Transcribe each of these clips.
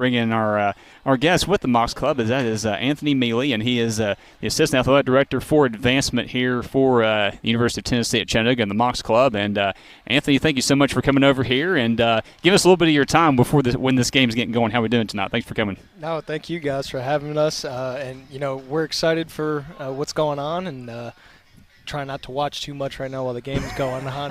bring in our guest with the Mocs Club. That is Anthony Miele, and he is the Assistant Athletic Director for Advancement here for the University of Tennessee at Chattanooga and the Mocs Club. And Anthony, thank you so much for coming over here, and give us a little bit of your time before when this game's getting going. How are we doing tonight? Thanks for coming. No, thank you guys for having us, and we're excited for what's going on, and trying not to watch too much right now while the game's going on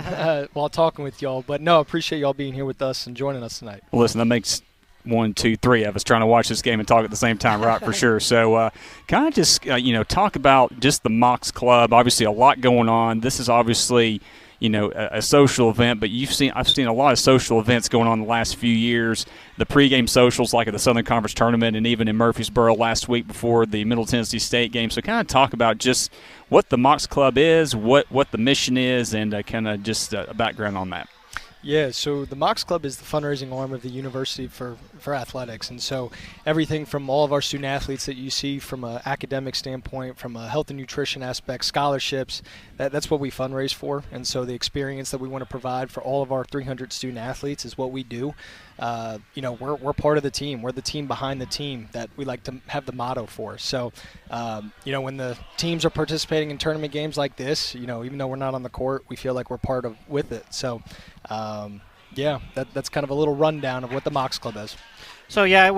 while talking with y'all. But no, appreciate y'all being here with us and joining us tonight. Well, listen, that makes 1, 2, 3 of us trying to watch this game and talk at the same time, right? For sure. So, kind of just talk about just the Mocs Club. Obviously, a lot going on. This is obviously a social event, but I've seen a lot of social events going on the last few years. The pregame socials, like at the Southern Conference Tournament, and even in Murfreesboro last week before the Middle Tennessee State game. So, kind of talk about just what the Mocs Club is, what the mission is, and kind of just a background on that. Yeah, so the Mocs Club is the fundraising arm of the university for athletics. And so everything from all of our student athletes that you see from an academic standpoint, from a health and nutrition aspect, scholarships, that's what we fundraise for. And so the experience that we want to provide for all of our 300 student athletes is what we do. We're part of the team. We're the team behind the team that we like to have the motto for. So, when the teams are participating in tournament games like this, even though we're not on the court, we feel like we're part of with it. So, that's kind of a little rundown of what the Mocs Club is. So yeah,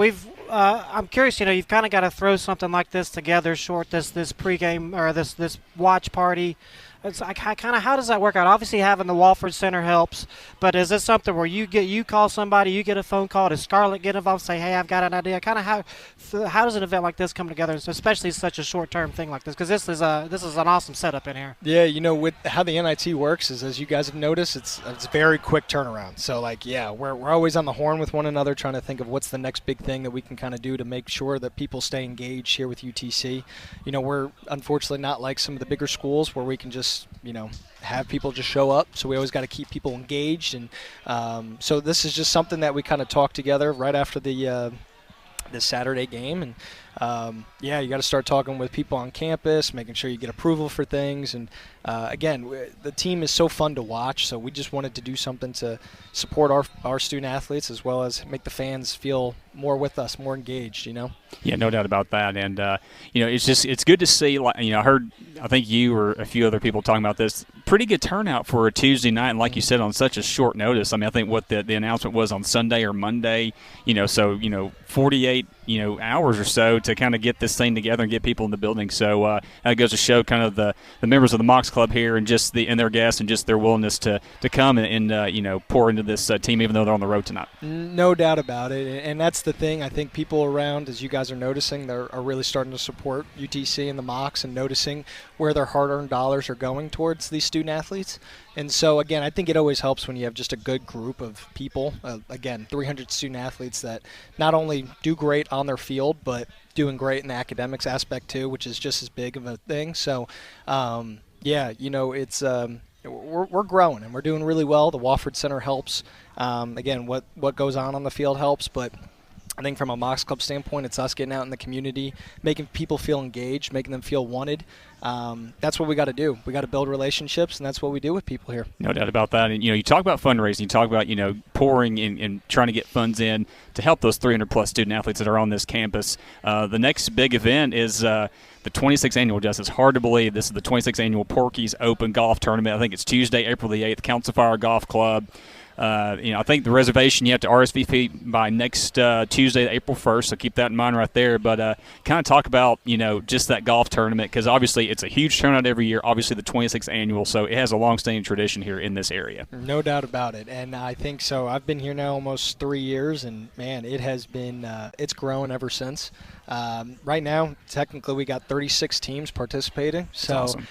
I'm curious. You've kind of got to throw something like this together, this pregame or this watch party. It's like how does that work out? Obviously, having the Wofford Center helps, but is this something where you call somebody, you get a phone call, does Scarlett get involved, say, hey, I've got an idea? Kind of how does an event like this come together, especially such a short-term thing like this? Because this is an awesome setup in here. Yeah, with how the NIT works is, as you guys have noticed, it's very quick turnaround. So we're always on the horn with one another, trying to think of what's the next big thing that we can kind of do to make sure that people stay engaged here with UTC. We're unfortunately not like some of the bigger schools where we can just have people just show up. So we always got to keep people engaged. And so this is just something that we kind of talked together right after the Saturday game. And you got to start talking with people on campus, making sure you get approval for things. And again, the team is so fun to watch. So we just wanted to do something to support our student athletes as well as make the fans feel more with us, more engaged, Yeah, no doubt about that. And, it's good to see, I think you or a few other people talking about this, pretty good turnout for a Tuesday night. And like you said, on such a short notice. I mean, I think what the announcement was on Sunday or Monday, 48, hours or so to kind of get this thing together and get people in the building. So that goes to show kind of the members of the Mocs Club here and just and their guests and just their willingness to come and pour into this team even though they're on the road tonight. No doubt about it. And that's the thing. I think people around, as you guys are noticing, are really starting to support UTC and the Mocs and noticing where their hard-earned dollars are going towards these student athletes. And so, again, I think it always helps when you have just a good group of people, 300 student athletes that not only do great on their field, but doing great in the academics aspect too, which is just as big of a thing. So, it's we're growing and we're doing really well. The Wofford Center helps. Again, what goes on the field helps, but I think from a Mocs Club standpoint, it's us getting out in the community, making people feel engaged, making them feel wanted. That's what we got to do. We got to build relationships, and that's what we do with people here. No doubt about that. And, you talk about fundraising. You talk about, pouring and trying to get funds in to help those 300-plus student athletes that are on this campus. The next big event is the 26th annual, Justice. Hard to believe this is the 26th annual Porky's Open Golf Tournament. I think it's Tuesday, April the 8th, Council Fire Golf Club. I think the reservation you have to RSVP by next Tuesday, April 1st, so keep that in mind right there. But kind of talk about, just that golf tournament because obviously it's a huge turnout every year, obviously the 26th annual, so it has a long-standing tradition here in this area. No doubt about it, and I think so. I've been here now almost 3 years, and, man, it has been it's grown ever since. Right now, technically, we got 36 teams participating. So, awesome.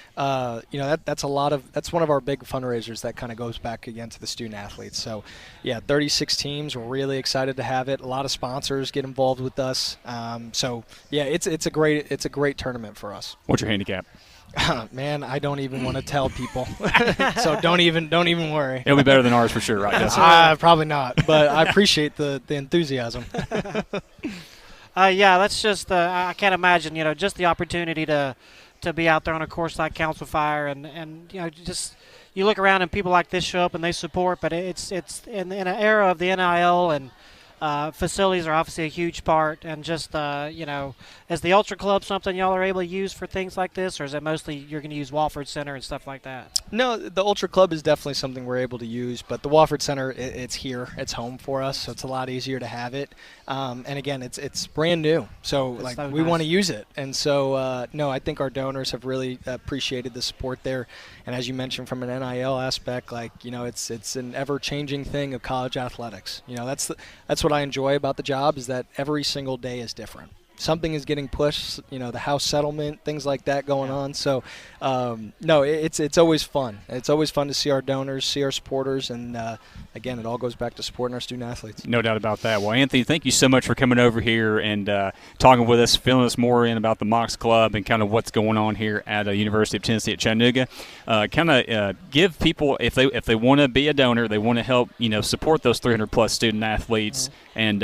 that's a lot of – that's one of our big fundraisers that kind of goes back again to the student athletes. So, 36 teams. We're really excited to have it. A lot of sponsors get involved with us. It's a great tournament for us. What's your handicap? Man, I don't even want to tell people. So don't even worry. It'll be better than ours for sure, right, Jesse? Probably not, but I appreciate the enthusiasm. That's just I can't imagine, just the opportunity to be out there on a course like Council Fire and just you look around and people like this show up and they support, but it's in an era of the NIL and facilities are obviously a huge part, and just is the Ultra Club something y'all are able to use for things like this, or is it mostly you're going to use Wofford Center and stuff like that? No, the Ultra Club is definitely something we're able to use, but the Wofford Center, it's here, it's home for us, so it's a lot easier to have it. And again, it's brand new, so That's like so we nice. want to use it. And so no, I think our donors have really appreciated the support there. And as you mentioned, from an NIL aspect, like it's an ever-changing thing of college athletics. That's what I enjoy about the job, is that every single day is different. Something is getting pushed, the house settlement, things like that going on. So, no, it's always fun. It's always fun to see our donors, see our supporters, and again, it all goes back to supporting our student athletes. No doubt about that. Well, Anthony, thank you so much for coming over here and talking with us, filling us more in about the Mocs Club and kind of what's going on here at the University of Tennessee at Chattanooga. Give people, if they want to be a donor, they want to help, support those 300-plus student athletes and,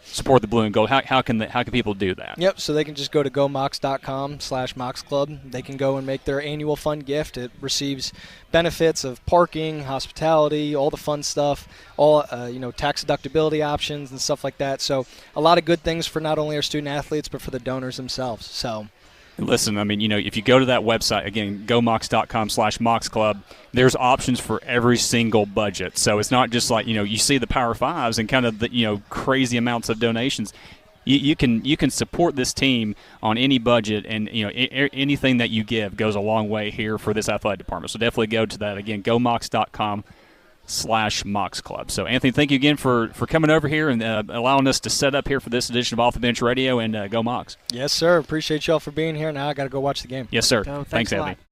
support the blue and gold. How can people do that? Yep, so they can just go to gomocs.com/Mocs Club. They can go and make their annual fun gift. It receives benefits of parking, hospitality, all the fun stuff, all tax deductibility options and stuff like that. So a lot of good things for not only our student athletes but for the donors themselves. So listen, I mean, if you go to that website, again, gomocs.com/Mocs Club, there's options for every single budget. So it's not just like, you see the Power Fives and kind of the, crazy amounts of donations. You can support this team on any budget, and anything that you give goes a long way here for this athletic department. So definitely go to that. Again, gomocs.com/Mocs Club. So Anthony, thank you again for coming over here and allowing us to set up here for this edition of Off the Bench Radio, and go Mocs. yes, sir. Appreciate y'all for being here. Now I got to go watch the game. Yes, sir. Thanks Thanks a lot. Anthony.